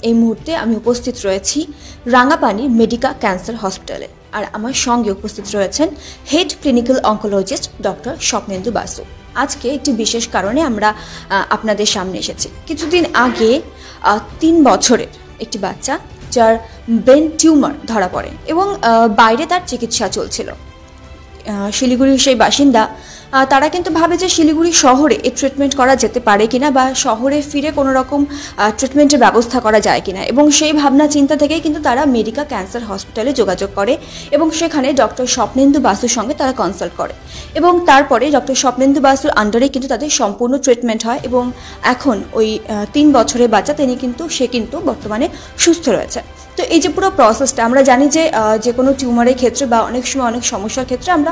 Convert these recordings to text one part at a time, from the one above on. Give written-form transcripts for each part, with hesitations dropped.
এই মুহূর্তে আমি উপস্থিত রয়েছি রাঙ্গাপানি মেডিকা ক্যান্সার হসপিটালে, আর আমার সঙ্গে উপস্থিত রয়েছেন head clinical oncologist doctor Swapnendu Basu. আজকে একটি বিশেষ কারণে আমরা আপনাদের সামনে এসেছি। কিছুদিন আগে 3 বছরের একটি বাচ্চা যার ব্রেন টিউমার ধরা পড়ে এবং বাইরে তার চিকিৎসা চলছিল। শিলিগুড়ির সেই বাসিন্দা তারা কিন্তু ভাবে যে শিলিগুড়ি শহরে এই ট্রিটমেন্ট করা যেতে পারে কিনা বা শহরে ফিরে কোনো রকম ট্রিটমেন্টের ব্যবস্থা করা যায় কিনা, এবং সেই ভাবনা চিন্তা থেকেই কিন্তু তারা মেডিকা ক্যান্সার হসপিটালে যোগাযোগ করে এবং সেখানে ডক্টর স্বপ্নেন্দু বাসুর সঙ্গে তারা কনসাল্ট করে এবং তারপরে ডক্টর স্বপ্নেন্দু বাসুর আন্ডারে কিন্তু তাদের সম্পূর্ণ ট্রিটমেন্ট হয় এবং এখন ওই 3 বছরের বাচ্চা সে কিন্তু বর্তমানে সুস্থ রয়েছে। তো এই যে পুরো প্রসেসটা, আমরা জানি যে কোনো টিউমারের ক্ষেত্রে বা অনেক সময় অনেক সমস্যার ক্ষেত্রে আমরা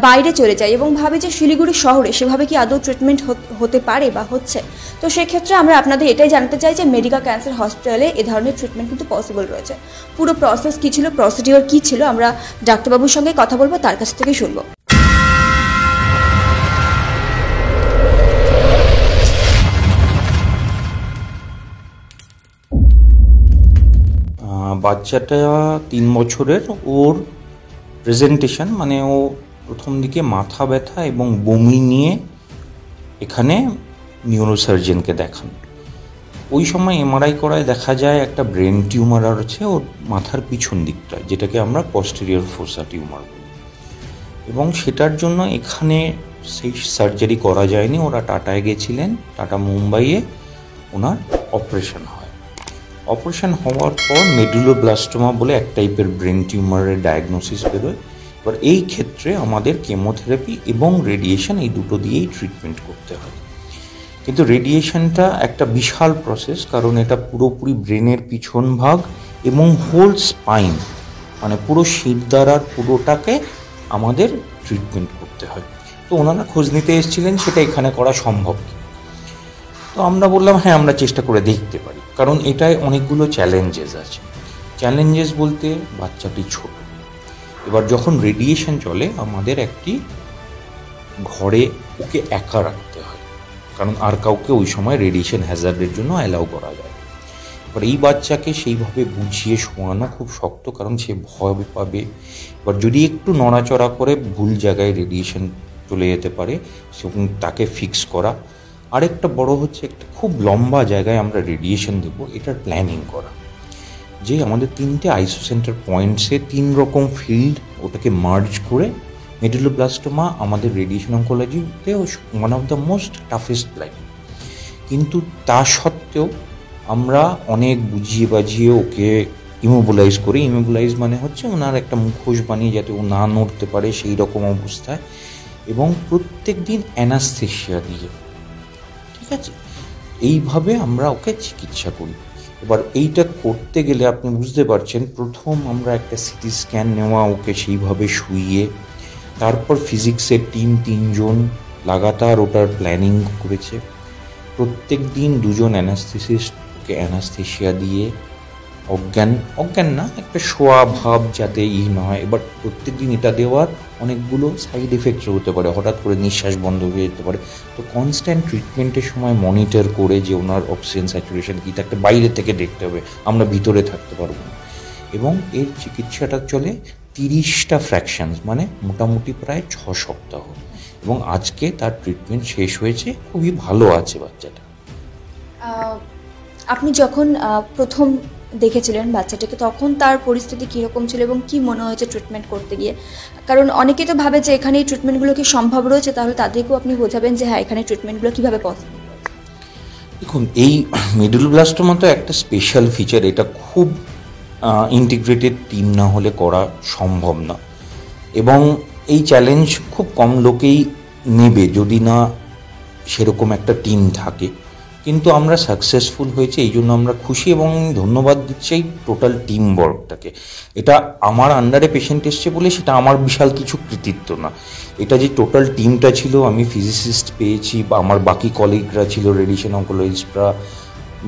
বাইরে চলে যাই এবং ভাবি যে শিলিগুড়ি শহরে সেভাবে কি আদৌ ট্রিটমেন্ট হতে পারে বা হচ্ছে। তো সেক্ষেত্রে আমরা আপনাদের এটাই জানতে চাই যে মেডিকা ক্যান্সার হসপিটালে এ ধরনের ট্রিটমেন্ট কিন্তু পসিবল রয়েছে। পুরো প্রসেস কী ছিল, প্রসিডিওর কী ছিল, আমরা ডাক্তারবাবুর সঙ্গে কথা বলবো, তার কাছ থেকে শুনবো। বাচ্চাটা 3 বছরের, ওর প্রেজেন্টেশন মানে ও প্রথম দিকে মাথা ব্যথা এবং বমি নিয়ে এখানে নিউরোসার্জনকে দেখান। ওই সময় এমআরআই করায় দেখা যায় একটা ব্রেন টিউমার আছে ওর মাথার পিছন দিকটা, যেটাকে আমরা পস্টেরিয়র ফোসা টিউমার বলি, এবং সেটার জন্য এখানে সেই সার্জারি করা যায়নি। ওরা টাটায় গেছিলেন, টাটা মুম্বাইয়ে ওনার অপারেশন হয়। অপারেশন হওয়ার পর মেডুলোব্লাস্টোমা বলে এক টাইপের ব্রেন টিউমারের ডায়াগনোসিস বেরোয়। এবার এই ক্ষেত্রে আমাদের কেমোথেরাপি এবং রেডিয়েশন এই দুটো দিয়েই ট্রিটমেন্ট করতে হয়। কিন্তু রেডিয়েশনটা একটা বিশাল প্রসেস, কারণ এটা পুরোপুরি ব্রেনের পিছন ভাগ এবং হোল স্পাইন মানে পুরো শিরদাঁড়ার পুরোটাকে আমাদের ট্রিটমেন্ট করতে হয়। তো ওনারা খোঁজ নিতে এসেছিলেন সেটা এখানে করা সম্ভব। তো আমরা বললাম হ্যাঁ, আমরা চেষ্টা করে দেখতে পারি, কারণ এটায় অনেকগুলো চ্যালেঞ্জেস আছে। চ্যালেঞ্জেস বলতে বাচ্চাটি ছোট। এবার যখন রেডিয়েশন চলে আমাদের একটি ঘরে ওকে একা রাখতে হয়, কারণ আর কাউকে ওই সময় রেডিয়েশন হ্যাজার্ডের জন্য অ্যালাউ করা যায়। এবার এই বাচ্চাকে সেইভাবে বুঝিয়ে শোয়ানো খুব শক্ত, কারণ সে ভয় পাবে। এবার যদি একটু নড়াচড়া করে ভুল জায়গায় রেডিয়েশন চলে যেতে পারে, সেরকম তাকে ফিক্স করা। আরেকটা বড় হচ্ছে একটা খুব লম্বা জায়গায় আমরা রেডিয়েশন দেবো, এটার প্ল্যানিং করা, যে আমাদের 3টে আইসোসেন্টার পয়েন্টসে 3 রকম ফিল্ড ওটাকে মার্জ করে। মেডুলোব্লাস্টোমা আমাদের রেডিয়েশন অঙ্কোলজিতে one of the most toughest line, কিন্তু তা সত্ত্বেও আমরা অনেক বুঝিয়ে বাজিয়ে ওকে ইমোবিলাইজ করি। ইমোবিলাইজ মানে হচ্ছে ওনার একটা মুখোশ বানিয়ে যাতে ও না নড়তে পারে সেই রকম অবস্থায়, এবং প্রত্যেক দিন অ্যানাস্থেশিয়া দিয়ে, ঠিক আছে, এইভাবে আমরা ওকে চিকিৎসা করি। এবার এইটা করতে গেলে আপনি বুঝতে পারছেন, প্রথম আমরা একটা সিটি স্ক্যান নেওয়া, ওকে সেইভাবে শুইয়ে, তারপর ফিজিক্সের টিম 3 জন লাগাতার ওটার প্ল্যানিং করেছে। প্রত্যেক দিন 2 জন অ্যানাস্থেসিস্ট ওকে অ্যানাস্থেশিয়া দিয়ে অজ্ঞান না, একটা শোয়া ভাব যাতে না হয়। এবার প্রত্যেক দিন এটা দেওয়ার অনেকগুলো সাইড এফেক্টস হতে পারে, হঠাৎ করে নিঃশ্বাস বন্ধ হয়ে যেতে পারে। তো কনস্ট্যান্ট ট্রিটমেন্টের সময় মনিটর করে যে ওনার অক্সিজেন স্যাচুরেশন কী থাকতে বাইরে থেকে দেখতে হবে, আমরা ভিতরে থাকতে পারবো না। এবং এর চিকিৎসাটা চলে 30টা ফ্র্যাকশনস, মানে মোটামুটি প্রায় 6 সপ্তাহ। এবং আজকে তার ট্রিটমেন্ট শেষ হয়েছে, খুবই ভালো আছে বাচ্চাটা। আপনি যখন প্রথম দেখেছিলেন বাচ্চাটাকে, তখন তার পরিস্থিতি কীরকম ছিল এবং কি মনে হয়েছে ট্রিটমেন্ট করতে গিয়ে? কারণ অনেকেই তো ভাবে যে এখানে এই ট্রিটমেন্টগুলো কি সম্ভব রয়েছে, তাহলে তাদেরকেও আপনি বোঝাবেন যে হ্যাঁ, এখানে ট্রিটমেন্টগুলো কীভাবে পসিবল। দেখুন, এই মেডুলোব্লাস্টোমা তো একটা স্পেশাল ফিচার, এটা খুব ইন্টিগ্রেটেড টিম না হলে করা সম্ভব না, এবং এই চ্যালেঞ্জ খুব কম লোকেই নেবে যদি না সেরকম একটা টিম থাকে। কিন্তু আমরা সাকসেসফুল হয়েছে, এই জন্য আমরা খুশি এবং ধন্যবাদ দিচ্ছি এই টোটাল টিম ওয়ার্কটাকে। এটা আমার আন্ডারে পেশেন্ট এসছে বলে সেটা আমার বিশাল কিছু কৃতিত্ব না, এটা যে টোটাল টিমটা ছিল। আমি ফিজিসিস্ট পেয়েছি, বা আমার বাকি কলিগরা ছিল, রেডিয়েশন অঙ্কোলজিস্টরা,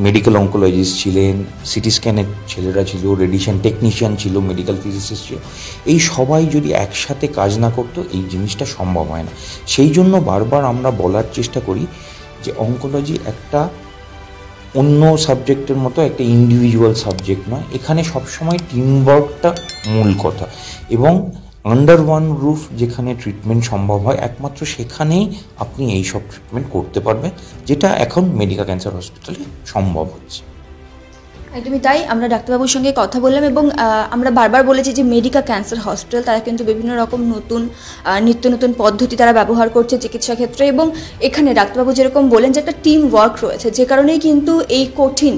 মেডিকেল অঙ্কোলজিস্ট ছিলেন, সিটি স্ক্যানের ছেলেরা ছিল, রেডিয়েশন টেকনিশিয়ান ছিল, মেডিকেল ফিজিসিস্ট ছিল। এই সবাই যদি একসাথে কাজ না করতো এই জিনিসটা সম্ভব হয় না। সেই জন্য বারবার আমরা বলার চেষ্টা করি যে অঙ্কোলজি একটা অন্য সাবজেক্টের মতো একটা ইন্ডিভিজুয়াল সাবজেক্ট নয়, এখানে সবসময় টিমওয়ার্কটা মূল কথা। এবং আন্ডার ওয়ান রুফ যেখানে ট্রিটমেন্ট সম্ভব হয়, একমাত্র সেখানেই আপনি এই সব ট্রিটমেন্ট করতে পারবেন, যেটা এখন মেডিকা ক্যান্সার হসপিটালে সম্ভব হচ্ছে। একদমই তাই। আমরা ডাক্তারবাবুর সঙ্গে কথা বললাম এবং আমরা বারবার বলেছি যে মেডিকা ক্যান্সার হসপিটাল তারা কিন্তু বিভিন্ন রকম নতুন নিত্য নতুন পদ্ধতি তারা ব্যবহার করছে চিকিৎসা ক্ষেত্রে, এবং এখানে ডাক্তারবাবু যেরকম বলেন যে একটা টিম ওয়ার্ক রয়েছে, যে কারণেই কিন্তু এই কঠিন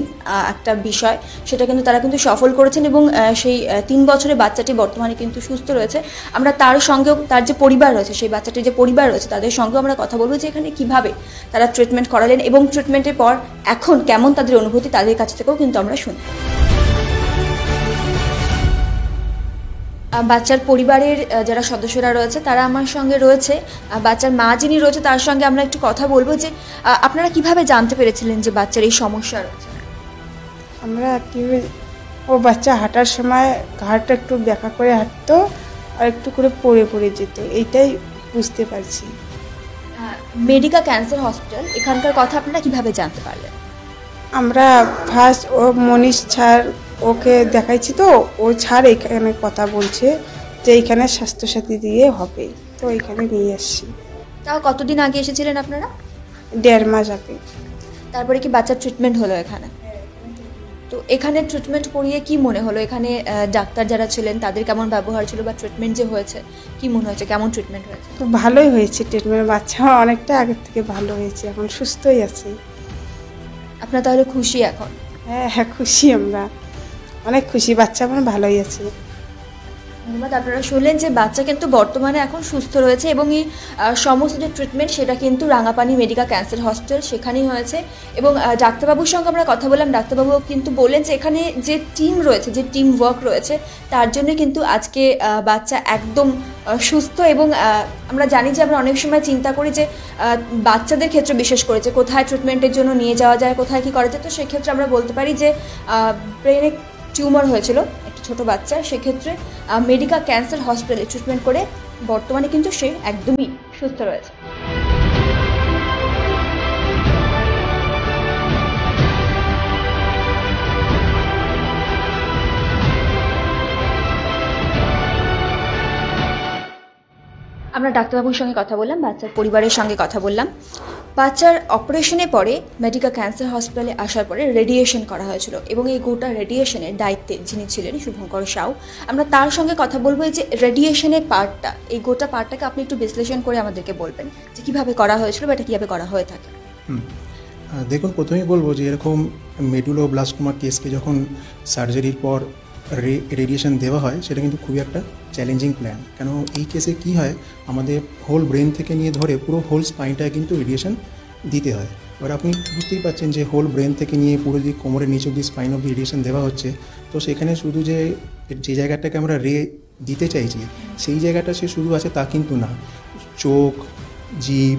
একটা বিষয় সেটা কিন্তু তারা কিন্তু সফল করেছেন, এবং সেই 3 বছরের বাচ্চাটি বর্তমানে কিন্তু সুস্থ রয়েছে। আমরা তার সঙ্গেও তার যে পরিবার রয়েছে, সেই বাচ্চাটির যে পরিবার রয়েছে তাদের সঙ্গেও আমরা কথা বলবো যে এখানে কীভাবে তারা ট্রিটমেন্ট করালেন এবং ট্রিটমেন্টের পর এখন কেমন তাদের অনুভূতি, তাদের কাছ থেকেও কিন্তু আমরা শুনি। বাচ্চার পরিবারের যারা সদস্যরা রয়েছে তারা আমার সঙ্গে রয়েছে, বাচ্চার মা যিনি রয়েছে তার সঙ্গে আমরা একটু কথা বলবো যে আপনারা কিভাবে জানতে পেরেছিলেন যে বাচ্চার এই সমস্যা রয়েছে? আমরা ও বাচ্চা হাঁটার সময় ঘাড়টা একটু ব্যাকা করে হাঁটতো আর একটু করে পড়ে পড়ে যেত, এইটাই বুঝতে পারছি। মেডিকা ক্যান্সার হসপিটাল এখানকার কথা আপনারা কিভাবে জানতে পারলেন? আমরা ফার্স্ট ও মনীষ স্যার ওকে দেখাইছি, তো ও স্যার এখানে কথা বলছে যে এইখানে স্বাস্থ্যসাথী দিয়ে হবে, তো এখানে নিয়ে আসছি। তাও কতদিন আগে এসেছিলেন আপনারা? 1.5 মাস আগে। তারপরে কি বাচ্চার ট্রিটমেন্ট হলো এখানে? তো এখানে ট্রিটমেন্ট করিয়ে কি মনে হলো? এখানে ডাক্তার যারা ছিলেন তাদের কেমন ব্যবহার ছিল, বা ট্রিটমেন্ট যে হয়েছে কি মনে হয়েছে, কেমন ট্রিটমেন্ট হয়েছে? তো ভালোই হয়েছে ট্রিটমেন্ট, বাচ্চা অনেকটা আগের থেকে ভালো হয়েছে, এখন সুস্থই আছে। আপনারা তাহলে খুশি এখন? হ্যাঁ হ্যাঁ, খুশি, আমরা অনেক খুশি, বাচ্চা আমার ভালোই আছে। ধন্যবাদ। আপনারা শুনলেন যে বাচ্চা কিন্তু বর্তমানে এখন সুস্থ রয়েছে, এবং এই সমস্ত যে ট্রিটমেন্ট সেটা কিন্তু রাঙাপানি মেডিকা ক্যান্সার হসপিটাল সেখানেই হয়েছে। এবং ডাক্তারবাবুর সঙ্গে আমরা কথা বললাম, ডাক্তারবাবু কিন্তু বললেন যে এখানে যে টিম রয়েছে, যে টিম ওয়ার্ক রয়েছে, তার জন্য কিন্তু আজকে বাচ্চা একদম সুস্থ। এবং আমরা জানি যে আমরা অনেক সময় চিন্তা করি যে বাচ্চাদের ক্ষেত্রে বিশেষ করে যে কোথায় ট্রিটমেন্টের জন্য নিয়ে যাওয়া যায়, কোথায় কী করা যায়। তো সেক্ষেত্রে আমরা বলতে পারি যে ব্রেনে টিউমার হয়েছিল একটা ছোট বাচ্চা, সেক্ষেত্রে মেডিকা ক্যান্সার হসপিটালে ট্রিটমেন্ট করে বর্তমানে কিন্তু সে একদমই সুস্থ রয়েছে। আমরা ডাক্তারবাবুর সঙ্গে কথা বললাম, বাচ্চার পরিবারের সঙ্গে কথা বললাম। বাচ্চার অপারেশনের পরে মেডিকা ক্যান্সার হসপিটালে আসার পরে রেডিয়েশন করা হয়েছিল, এবং এই গোটা রেডিয়েশনের দায়িত্বে যিনি ছিলেন শুভঙ্কর সাউ, আমরা তার সঙ্গে কথা বলবো। এই যে রেডিয়েশনের পার্টটা, এই গোটা পার্টটাকে আপনি একটু বিশ্লেষণ করে আমাদেরকে বলবেন যে কীভাবে করা হয়েছিল বা এটা কীভাবে করা হয়ে থাকে। দেখুন, প্রথমেই বলবো যে এরকম মেডুলোব্লাস্টোমা কেসকে যখন সার্জারির পর রেডিয়েশন দেওয়া হয়, সেটা কিন্তু খুবই একটা চ্যালেঞ্জিং প্ল্যান। কেন এই কেসে কি হয়, আমাদের হোল ব্রেন থেকে নিয়ে ধরে পুরো হোল স্পাইনটায় কিন্তু রেডিয়েশন দিতে হয়। এবার আপনি বুঝতেই পারছেন যে হোল ব্রেন থেকে নিয়ে পুরো দিক কোমরের নিচ অব্দি স্পাইন অব্দি রেডিয়েশন দেওয়া হচ্ছে। তো সেখানে শুধু যে জায়গাটাকে আমরা দিতে চাইছি সেই জায়গাটা সে শুধু আছে তা কিন্তু না, চোখ, জিভ,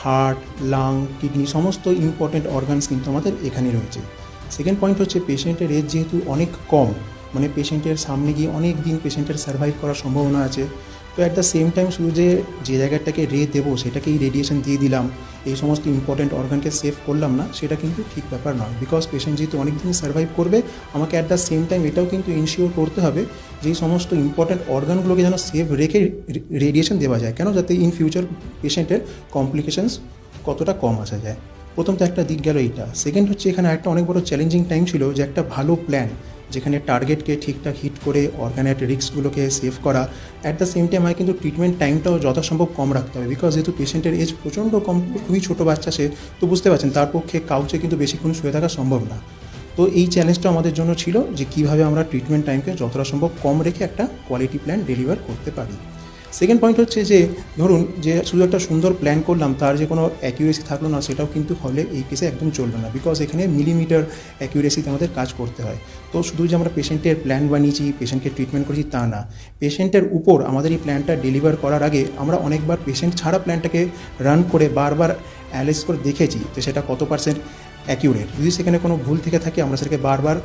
হার্ট, লাং, কিডনি সমস্ত ইম্পর্টেন্ট অর্গানস কিন্তু আমাদের এখানে রয়েছে। সেকেন্ড পয়েন্ট হচ্ছে পেশেন্টের এজ যেহেতু অনেক কম, মানে পেশেন্টের সামনে গিয়ে অনেক দিন পেশেন্টের সার্ভাইভ করার সম্ভাবনা আছে। তো অ্যাট দ্য সেম টাইম শুধু যে জায়গাটাকে দেবো সেটাকেই রেডিয়েশন দিয়ে দিলাম, এই সমস্ত ইম্পর্টেন্ট অর্গানকে সেভ করলাম না, সেটা কিন্তু ঠিক ব্যাপার নয়। বিকজ পেশেন্ট যেহেতু অনেক দিন সার্ভাইভ করবে, আমাকে অ্যাট দ্য সেম টাইম এটাও কিন্তু ইনশিওর করতে হবে যে এই সমস্ত ইম্পর্টেন্ট অর্গানগুলোকে যেন সেভ রেখে রেডিয়েশন দেওয়া যায়, কেন যাতে ইন ফিউচার পেশেন্টের কমপ্লিকেশনস কতটা কম আসা যায়। প্রথম তো একটা দিক গেল এইটা। সেকেন্ড হচ্ছে এখানে একটা অনেক বড় চ্যালেঞ্জিং টাইম ছিল যে একটা ভালো প্ল্যান যেখানে টার্গেটকে ঠিকঠাক হিট করে অর্গানের রিস্কগুলোকে সেভ করা, অ্যাট দ্য সেম টাইম হয় কিন্তু ট্রিটমেন্ট টাইমটাও যথাসম্ভব কম রাখতে হবে। বিকজ যেহেতু পেশেন্টের এজ প্রচণ্ড কম, খুবই ছোটো বাচ্চা সে, তো বুঝতে পারছেন তার পক্ষে কাউচে কিন্তু বেশিক্ষণ শুয়ে থাকা সম্ভব না। তো এই চ্যালেঞ্জটা আমাদের জন্য ছিল যে কীভাবে আমরা ট্রিটমেন্ট টাইমকে যতটা সম্ভব কম রেখে একটা কোয়ালিটি প্ল্যান ডেলিভার করতে পারি। সেকেন্ড পয়েন্ট হচ্ছে যে ধরুন যে শুধু একটা সুন্দর প্ল্যান করলাম, তার যে কোনো অ্যাকিউরেসি থাকলো না, সেটাও কিন্তু হলে এই কেসে একদম চলবে না। বিকজ এখানে মিলিমিটার অ্যাকিউরেসিতে আমাদের কাজ করতে হয়। তো শুধু যে আমরা পেশেন্টের প্ল্যান বানিয়েছি, পেশেন্টকে ট্রিটমেন্ট করেছি তা না, পেশেন্টের উপর আমাদের এই প্ল্যানটা ডেলিভার করার আগে আমরা অনেকবার পেশেন্ট ছাড়া প্ল্যানটাকে রান করে বারবার অ্যানালাইজ করে দেখেছি যে সেটা কত পার্সেন্ট অ্যাকিউরেট। যদি সেখানে কোনো ভুল থেকে থাকে আমরা সেটাকে বারবার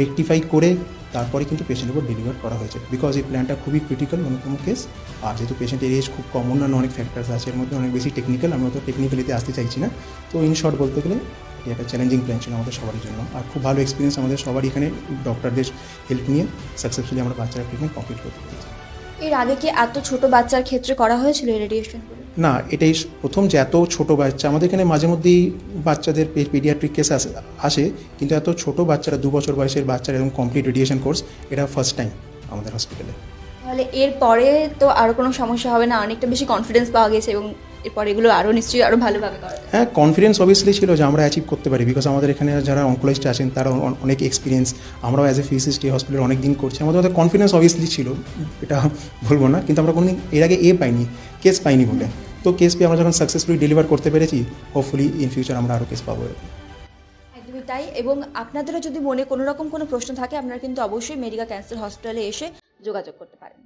রেকটিফাই করে তারপরে কিন্তু পেশেন্টের উপর ডেলিভার করা হয়েছে। বিকজ এই প্ল্যানটা খুবই ক্রিটিক্যাল অন্যতম কেস, আর যেহেতু পেশেন্টের এজ খুব কম, অন্যান্য অনেক ফ্যাক্টরস আছে এর মধ্যে, অনেক বেশি টেকনিক্যাল, আমরা তো টেকনিক্যালিতে আসতে চাইছি না। তো ইন শর্ট বলতে গেলে এটা একটা চ্যালেঞ্জিং প্ল্যান ছিল আমাদের সবারই জন্য, আর খুব ভালো এক্সপিরিয়েন্স আমাদের সবারই এখানে ডক্টরদের হেল্প নিয়ে সাকসেসফুলি আমরা বাচ্চারা ট্রিটমেন্ট কমপ্লিট করতে পেরেছি। এর আগে কি এত ছোট বাচ্চার ক্ষেত্রে করা হয়েছিল এই রেডিয়েশনগুলো? না, এটাই প্রথম যে এত ছোট বাচ্চা আমাদের এখানে মাঝে মধ্যেই বাচ্চাদের পেডিয়াট্রিক কেস আসে, কিন্তু এত ছোট বাচ্চারা 2 বছর বয়সের বাচ্চারা এরকম কমপ্লিট রেডিয়েশন কোর্স এটা ফার্স্ট টাইম আমাদের হসপিটালে। তাহলে এরপরে তো আরও কোনো সমস্যা হবে না, অনেকটা বেশি কনফিডেন্স পাওয়া গেছে এবং এরপর এগুলো আরও নিশ্চয়ই আরও ভালোভাবে করা যাবে। হ্যাঁ, কনফিডেন্স অবভিয়াসলি ছিল যে আমরা অ্যাচিভ করতে পারি, বিকজ আমাদের এখানে যারা অনকোলজিস্ট আছেন তারা অনেক এক্সপিরিয়েন্স, আমরাও অ্যাজ এ ফিজিসিস্ট এই হসপিটালে অনেক দিন করছি, আমাদের কনফিডেন্স অবভিয়াসলি ছিল, এটা বলবো না, কিন্তু আমরা কোনোদিন এর আগে পাইনি, কেস পাইনি বলে। তো কেস পেয়ে আমরা যখন সাকসেসফুলি ডেলিভার করতে পেরেছি, হোপফুলি ইন ফিউচার আমরা আরও কেস পাবো। একদমই তাই। এবং আপনাদেরও যদি মনে কোনো রকম কোনো প্রশ্ন থাকে আপনারা কিন্তু অবশ্যই মেডিকা ক্যান্সার হসপিটালে এসে যোগাযোগ করতে পারেন।